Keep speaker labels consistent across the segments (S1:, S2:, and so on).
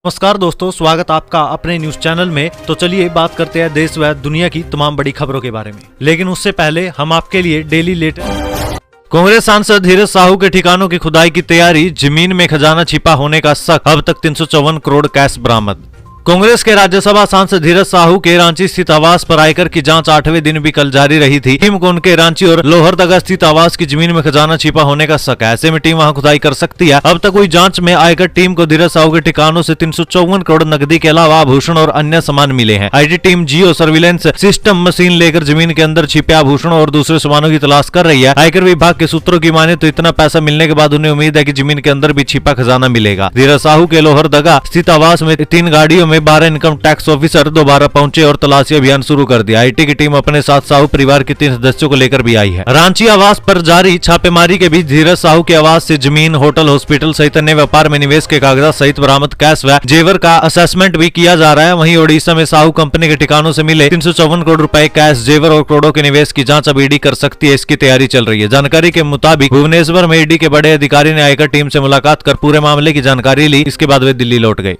S1: नमस्कार दोस्तों, स्वागत आपका अपने न्यूज चैनल में। तो चलिए बात करते हैं देश व दुनिया की तमाम बड़ी खबरों के बारे में, लेकिन उससे पहले हम आपके लिए डेली लेटेस्ट। कांग्रेस सांसद धीरज साहू के ठिकानों की खुदाई की तैयारी, जमीन में खजाना छिपा होने का शक, अब तक 354 करोड़ कैश बरामद। कांग्रेस के राज्यसभा सांसद धीरज साहू के रांची स्थित आवास पर आयकर की जांच 8वें दिन भी कल जारी रही थी। टीम को उनके रांची और लोहरदगा स्थित आवास की जमीन में खजाना छिपा होने का शक है। ऐसे में टीम वहां खुदाई कर सकती है। अब तक हुई जांच में आयकर टीम को धीरज साहू के ठिकानों से 354 करोड़ नकदी के अलावा आभूषण और अन्य सामान मिले हैं। IT team Jio surveillance system machine लेकर जमीन के अंदर छिपे आभूषणों और दूसरे सामानों की तलाश कर रही है। आयकर विभाग के सूत्रों की माने तो इतना पैसा मिलने के बाद उन्हें उम्मीद है कि जमीन के अंदर भी छिपा खजाना मिलेगा। धीरज साहू के लोहरदगा स्थित आवास में 3 गाड़ियों में 12 इनकम टैक्स ऑफिसर दोबारा पहुंचे और तलाशी अभियान शुरू कर दिया। आईटी की टीम अपने साथ साहू परिवार के 3 सदस्यों को लेकर भी आई है। रांची आवास पर जारी छापेमारी के बीच धीरज साहू के आवास से जमीन, होटल, हॉस्पिटल सहित अन्य व्यापार में निवेश के कागजात सहित बरामद कैश व जेवर का असेसमेंट भी किया जा रहा है। वहीं ओडिशा में साहू कंपनी के ठिकानों से मिले 354 करोड़ रुपए कैश, जेवर और करोड़ों के निवेश की जांच अब ईडी कर सकती है। इसकी तैयारी चल रही है। जानकारी के मुताबिक भुवनेश्वर में ईडी के बड़े अधिकारी ने आयकर टीम से मुलाकात कर पूरे मामले की जानकारी ली। इसके बाद वे दिल्ली लौट गए।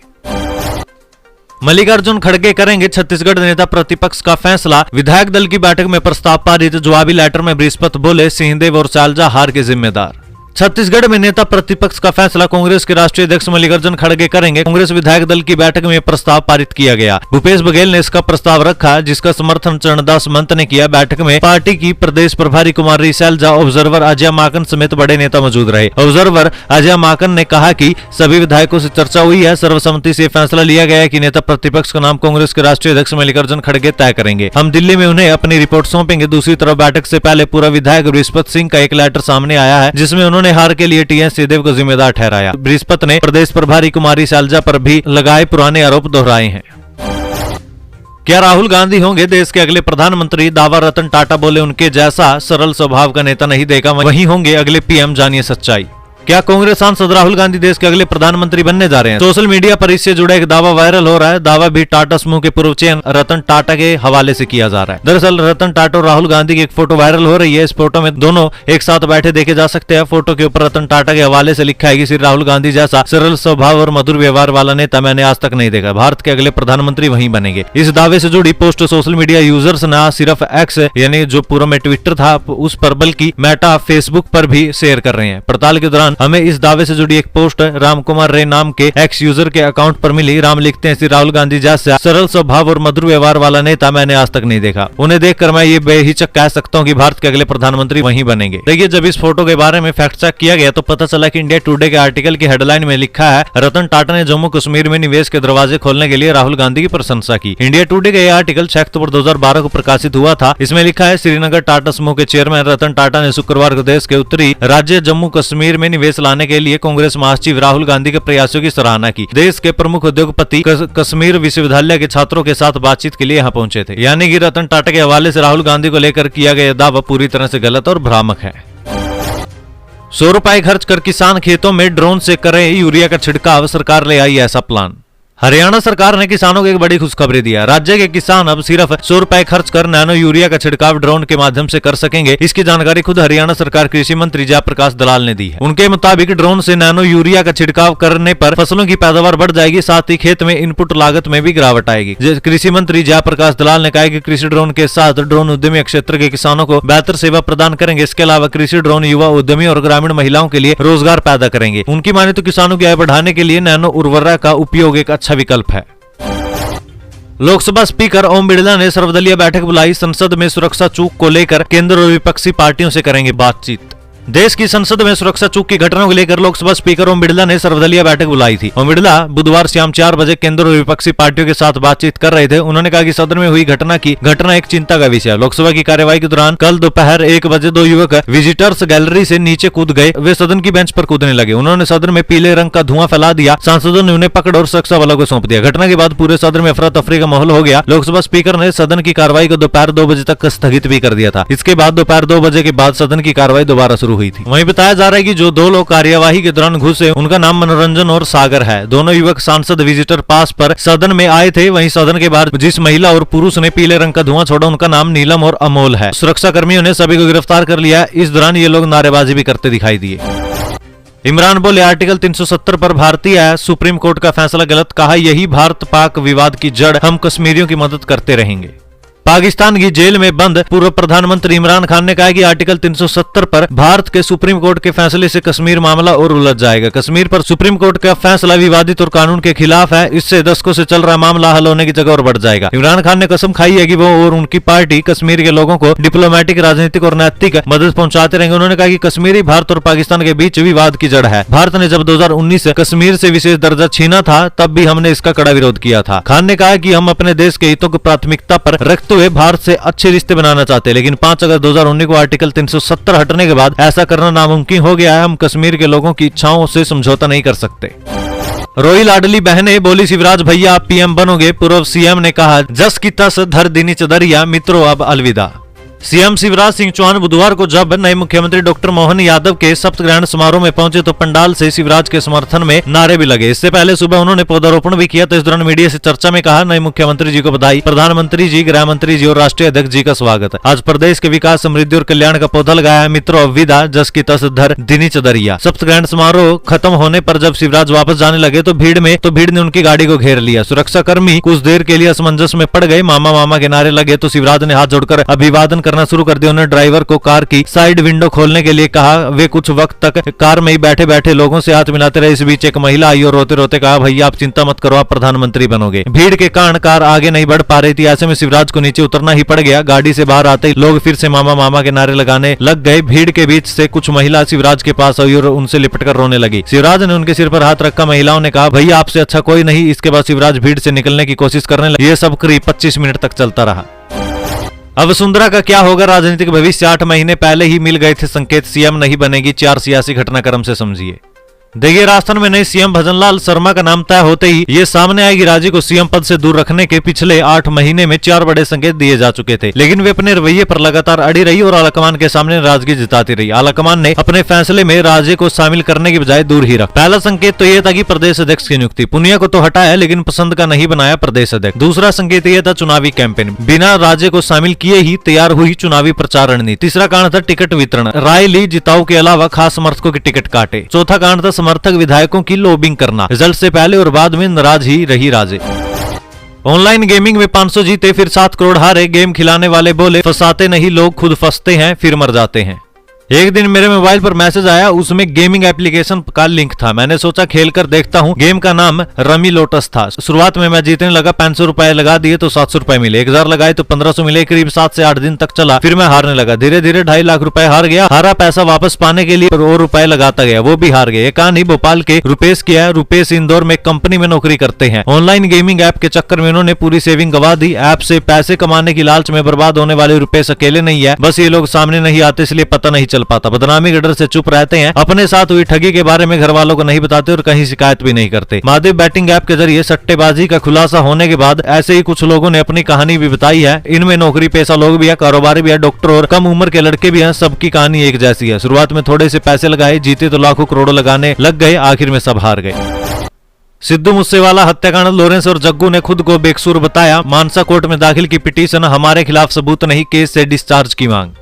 S1: मल्लिकार्जुन खड़गे करेंगे छत्तीसगढ़ नेता प्रतिपक्ष का फैसला, विधायक दल की बैठक में प्रस्ताव पारित। जवाबी लेटर में बृहस्पति बोले सिंहदेव और चालजा हार के जिम्मेदार। छत्तीसगढ़ में नेता प्रतिपक्ष का फैसला कांग्रेस के राष्ट्रीय अध्यक्ष मल्लिकार्जुन खड़गे करेंगे। कांग्रेस विधायक दल की बैठक में प्रस्ताव पारित किया गया। भूपेश बघेल ने इसका प्रस्ताव रखा, जिसका समर्थन चरणदास महंत ने किया। बैठक में पार्टी की प्रदेश प्रभारी कुमारी शैलजा, ऑब्जर्वर अजय माकन समेत बड़े नेता मौजूद रहे। ऑब्जर्वर अजय माकन ने कहा कि सभी विधायकों से चर्चा हुई है। सर्वसम्मति से फैसला लिया गया है कि नेता प्रतिपक्ष का नाम कांग्रेस के राष्ट्रीय अध्यक्ष मल्लिकार्जुन खड़गे तय करेंगे। हम दिल्ली में उन्हें अपनी रिपोर्ट सौंपेंगे। दूसरी तरफ बैठक से पहले पूर्व विधायक बृहस्पति सिंह का एक लेटर सामने आया है, जिसमें उन्होंने हार के लिए सिंहदेव को जिम्मेदार ठहराया। बृहस्पति ने प्रदेश प्रभारी कुमारी शैलजा पर भी लगाए पुराने आरोप दोहराए हैं। क्या राहुल गांधी होंगे देश के अगले प्रधानमंत्री? दावा रतन टाटा बोले उनके जैसा सरल स्वभाव का नेता नहीं देखा, वही होंगे अगले पीएम। जानिए सच्चाई। क्या कांग्रेस सांसद राहुल गांधी देश के अगले प्रधानमंत्री बनने जा रहे हैं? सोशल मीडिया पर इससे जुड़ा एक दावा वायरल हो रहा है। दावा भी टाटा समूह के पूर्व चेयरमैन रतन टाटा के हवाले से किया जा रहा है। दरअसल रतन टाटा और राहुल गांधी की एक फोटो वायरल हो रही है। इस फोटो में दोनों एक साथ बैठे देखे जा सकते हैं। फोटो के ऊपर रतन टाटा के हवाले से लिखा है कि श्री राहुल गांधी जैसा सरल स्वभाव और मधुर व्यवहार वाला नेता मैंने आज तक नहीं देखा। भारत के अगले प्रधानमंत्री वही बनेंगे। इस दावे से जुड़ी पोस्ट सोशल मीडिया यूजर्स न सिर्फ एक्स यानी जो पूर्व में ट्विटर था उस पर, बल्कि मेटा फेसबुक पर भी शेयर कर रहे हैं। पड़ताल के दौरान हमें इस दावे से जुड़ी एक पोस्ट राम कुमार रे नाम के एक्स यूजर के अकाउंट पर मिली। राम लिखते हैं, श्री राहुल गांधी जैसा सरल स्वभाव और मधुर व्यवहार वाला नेता मैंने आज तक नहीं देखा। उन्हें देखकर मैं ये बेहिचक कह सकता हूँ कि भारत के अगले प्रधानमंत्री वही बनेंगे। देखिए, जब इस फोटो के बारे में फैक्ट चेक किया गया तो पता चला कि इंडिया टुडे के आर्टिकल की हेडलाइन में लिखा है, रतन टाटा ने जम्मू कश्मीर में निवेश के दरवाजे खोलने के लिए राहुल गांधी की प्रशंसा की। इंडिया टुडे का यह आर्टिकल 6 अक्टूबर 2012 को प्रकाशित हुआ था। इसमें लिखा है, श्रीनगर टाटा समूह के चेयरमैन रतन टाटा ने शुक्रवार को देश के उत्तरी राज्य जम्मू कश्मीर में निवेश लाने के लिए कांग्रेस महासचिव राहुल गांधी के प्रयासों की सराहना की। देश के प्रमुख उद्योगपति कश्मीर विश्वविद्यालय के छात्रों के साथ बातचीत के लिए यहाँ पहुंचे थे। यानी कि रतन टाटा के हवाले से राहुल गांधी को लेकर किया गया दावा पूरी तरह से गलत और भ्रामक है। 100 रुपए खर्च कर किसान खेतों में ड्रोन से करें यूरिया का छिड़काव, सरकार ले आई ऐसा प्लान। हरियाणा सरकार ने किसानों को एक बड़ी खुशखबरी दिया। राज्य के किसान अब सिर्फ 100 रुपए खर्च कर नैनो यूरिया का छिड़काव ड्रोन के माध्यम से कर सकेंगे। इसकी जानकारी खुद हरियाणा सरकार कृषि मंत्री जयप्रकाश दलाल ने दी है। उनके मुताबिक ड्रोन से नैनो यूरिया का छिड़काव करने पर फसलों की पैदावार बढ़ जाएगी, साथ ही खेत में इनपुट लागत में भी गिरावट आएगी। कृषि मंत्री जयप्रकाश दलाल ने कहा कि कृषि ड्रोन के साथ ड्रोन उद्यमी क्षेत्र के किसानों को बेहतर सेवा प्रदान करेंगे। इसके अलावा कृषि ड्रोन युवा उद्यमी और ग्रामीण महिलाओं के लिए रोजगार पैदा करेंगे। उनकी माने तो किसानों की आय बढ़ाने के लिए नैनो उर्वरक का उपयोग एक अच्छा विकल्प है। लोकसभा स्पीकर ओम बिड़ला ने सर्वदलीय बैठक बुलाई। संसद में सुरक्षा चूक को लेकर केंद्र और विपक्षी पार्टियों से करेंगे बातचीत। देश की संसद में सुरक्षा चूक की घटनाओं को लेकर लोकसभा स्पीकर ओम बिड़ला ने सर्वदलीय बैठक बुलाई थी। ओम बिड़ला बुधवार शाम 4 बजे केंद्र और विपक्षी पार्टियों के साथ बातचीत कर रहे थे। उन्होंने कहा कि सदन में हुई घटना एक चिंता का विषय है। लोकसभा की कार्यवाही के दौरान कल दोपहर 1 बजे 2 युवक विजिटर्स गैलरी से नीचे कूद गए। वे सदन की बेंच पर कूदने लगे। उन्होंने सदन में पीले रंग का धुआं फैला दिया। सांसदों ने उन्हें पकड़ और सुरक्षा बलों को सौंप दिया। घटना के बाद पूरे सदन में अफरा तफरी का माहौल हो गया। लोकसभा स्पीकर ने सदन की कार्रवाई को दोपहर 2 बजे तक स्थगित भी कर दिया था। इसके बाद दोपहर 2 बजे के बाद सदन की कार्रवाई दोबारा शुरू हुई थी। वहीं बताया जा रहा है कि जो 2 लोग कार्यवाही के दौरान घुसे उनका नाम मनोरंजन और सागर है। दोनों युवक सांसद विजिटर पास पर सदन में आए थे। वहीं सदन के बाद जिस महिला और पुरुष ने पीले रंग का धुआं छोड़ा उनका नाम नीलम और अमोल है। सुरक्षा कर्मियों ने सभी को गिरफ्तार कर लिया। इस दौरान ये लोग नारेबाजी भी करते दिखाई दिए। इमरान बोले आर्टिकल 370 पर भारतीय है, सुप्रीम कोर्ट का फैसला गलत, कहा यही भारत पाक विवाद की जड़, हम कश्मीरियों की मदद करते रहेंगे। पाकिस्तान की जेल में बंद पूर्व प्रधानमंत्री इमरान खान ने कहा कि आर्टिकल 370 पर भारत के सुप्रीम कोर्ट के फैसले से कश्मीर मामला और उलझ जाएगा। कश्मीर पर सुप्रीम कोर्ट का फैसला विवादित और कानून के खिलाफ है, इससे दशकों से चल रहा मामला हल होने की जगह और बढ़ जाएगा। इमरान खान ने कसम खाई है कि वो और उनकी पार्टी कश्मीर के लोगों को डिप्लोमेटिक, राजनीतिक और नैतिक मदद पहुंचाते रहेंगे। उन्होंने कहा कि कश्मीरी भारत और पाकिस्तान के बीच विवाद की जड़ है। भारत ने जब 2019 कश्मीर से विशेष दर्जा छीना था तब भी हमने इसका कड़ा विरोध किया था। खान ने कहा कि हम अपने देश के हितों को प्राथमिकता पर रखते हुए भारत से अच्छे रिश्ते बनाना चाहते हैं, लेकिन 5 अगस्त 2019 को आर्टिकल 370 हटने के बाद ऐसा करना नामुमकिन हो गया है। हम कश्मीर के लोगों की इच्छाओं से समझौता नहीं कर सकते। रोई लाडली बहने बोली शिवराज भैया आप पीएम बनोगे। पूर्व सीएम ने कहा जस की तस धर दीनी चदरिया, मित्रों अब अलविदा। सीएम शिवराज सिंह चौहान बुधवार को जब नए मुख्यमंत्री डॉक्टर मोहन यादव के शपथ ग्रहण समारोह में पहुंचे तो पंडाल से शिवराज के समर्थन में नारे भी लगे। इससे पहले सुबह उन्होंने पौधारोपण भी किया। तो इस दौरान मीडिया से चर्चा में कहा नए मुख्यमंत्री जी को बधाई, प्रधानमंत्री जी, गृह मंत्री जी और राष्ट्रीय अध्यक्ष जी का स्वागत। आज प्रदेश के विकास, समृद्धि और कल्याण का पौधा लगाया है। मित्रों अब विदा, जस की तस धर दीनी चदरिया। शपथ ग्रहण समारोह खत्म होने पर जब शिवराज वापस जाने लगे तो भीड़ ने उनकी गाड़ी को घेर लिया। सुरक्षा कर्मी कुछ देर के लिए असमंजस में पड़ गए। मामा मामा के नारे लगे तो शिवराज ने हाथ जोड़कर अभिवादन करना शुरू कर दिया। उन्होंने ड्राइवर को कार की साइड विंडो खोलने के लिए कहा। वे कुछ वक्त तक कार में ही बैठे बैठे लोगों से हाथ मिलाते रहे। इस बीच एक महिला आई और रोते रोते कहा भैया आप चिंता मत करो, आप प्रधानमंत्री बनोगे। भीड़ के कारण कार आगे नहीं बढ़ पा रही थी। ऐसे में शिवराज को नीचे उतरना ही पड़ गया। गाड़ी से बाहर आते ही लोग फिर से मामा मामा के नारे लगाने लग गए। भीड़ के बीच से कुछ महिला शिवराज के पास आई और उनसे लिपटकर रोने लगी। शिवराज ने उनके सिर पर हाथ रखा। महिलाओं ने कहा भैया आपसे अच्छा कोई नहीं। इसके बाद शिवराज भीड़ से निकलने की कोशिश करने लगे। ये सब करीब 25 मिनट तक चलता रहा। अब वसुंधरा का क्या होगा राजनीतिक भविष्य? 8 महीने पहले ही मिल गए थे संकेत, सीएम नहीं बनेगी। 4 सियासी घटनाक्रम से समझिए। देखिए राजस्थान में नए सीएम भजनलाल शर्मा का नाम तय होते ही ये सामने आएगी राज्य को सीएम पद से दूर रखने के पिछले 8 महीने में 4 बड़े संकेत दिए जा चुके थे, लेकिन वे अपने रवैये पर लगातार अड़ी रही और आलाकमान के सामने नाराजगी जताती रही। आलाकमान ने अपने फैसले में राज्य को शामिल करने की बजाय दूर ही रखा। पहला संकेत तो यह था कि प्रदेश अध्यक्ष की नियुक्ति। पुनिया को तो हटाया लेकिन पसंद का नहीं बनाया प्रदेश अध्यक्ष। दूसरा संकेत यह था चुनावी कैंपेन, बिना राज्य को शामिल किए ही तैयार हुई चुनावी प्रचार रणनीति। तीसरा कारण था टिकट वितरण, राय ली जिताऊ के अलावा खास समर्थकों के टिकट काटे। चौथा कारण था समर्थक विधायकों की लॉबिंग करना। रिजल्ट से पहले और बाद में नाराज ही रही राजे। ऑनलाइन गेमिंग में 500 जीते फिर 7 करोड़ हारे। गेम खिलाने वाले बोले फंसाते नहीं लोग, खुद फंसते हैं फिर मर जाते हैं। एक दिन मेरे मोबाइल पर मैसेज आया, उसमें गेमिंग एप्लीकेशन का लिंक था। मैंने सोचा खेल कर देखता हूँ। गेम का नाम रमी लोटस था। शुरुआत में मैं जीतने लगा, 500 रुपए लगा दिए तो 700 रुपए मिले। 1000 लगाए तो 1500 मिले। करीब 7 से 8 दिन तक चला, फिर मैं हारने लगा। धीरे धीरे 2.5 लाख रुपए हार गया। हारा पैसा वापस पाने के लिए और रुपए लगाता गया, वो भी हार गए। ये कहानी भोपाल के रुपेश की है। रुपेश इंदौर में कंपनी में नौकरी करते हैं। ऑनलाइन गेमिंग ऐप के चक्कर में उन्होंने पूरी सेविंग गवा दी। ऐप से पैसे कमाने की लालच में बर्बाद होने वाले रुपेश अकेले नहीं है, बस ये लोग सामने नहीं आते इसलिए पता नहीं चल पाता। बदनामी डर से चुप रहते हैं। अपने साथ हुई ठगी के बारे में घर वालों को नहीं बताते और कहीं शिकायत भी नहीं करते। महादेव बैटिंग ऐप के जरिए सट्टेबाजी का खुलासा होने के बाद ऐसे ही कुछ लोगों ने अपनी कहानी भी बताई है। इनमें नौकरी पेशा लोग भी है, कारोबारी भी है, डॉक्टर और कम उम्र के लड़के भी हैं। सबकी कहानी एक जैसी है। शुरुआत में थोड़े से पैसे लगाए, जीते तो लाखों करोड़ों लगाने लग गए, आखिर में सब हार गए। सिद्धू मूसेवाला हत्याकांड, लॉरेंस और जग्गू ने खुद को बेकसूर बताया। मानसा कोर्ट में दाखिल की पिटीशन, हमारे खिलाफ सबूत नहीं, केस से डिस्चार्ज की मांग।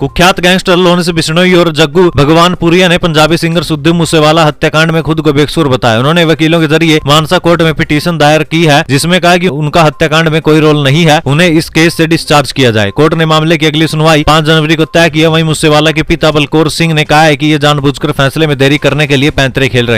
S1: कुख्यात गैंगस्टर लॉरेंस बिश्नोई और जग्गू भगवानपुरिया ने पंजाबी सिंगर सिद्धू मूसेवाला हत्याकांड में खुद को बेकसूर बताया। उन्होंने वकीलों के जरिए मानसा कोर्ट में पिटीशन दायर की है जिसमें कहा कि उनका हत्याकांड में कोई रोल नहीं है, उन्हें इस केस से डिस्चार्ज किया जाए। कोर्ट ने मामले की अगली सुनवाई 5 जनवरी को तय किया। वहीं मूसेवाला के पिता बलकौर सिंह ने कहा है कि ये जानबूझकर फैसले में देरी करने के लिए पैंतरे खेल रहे हैं।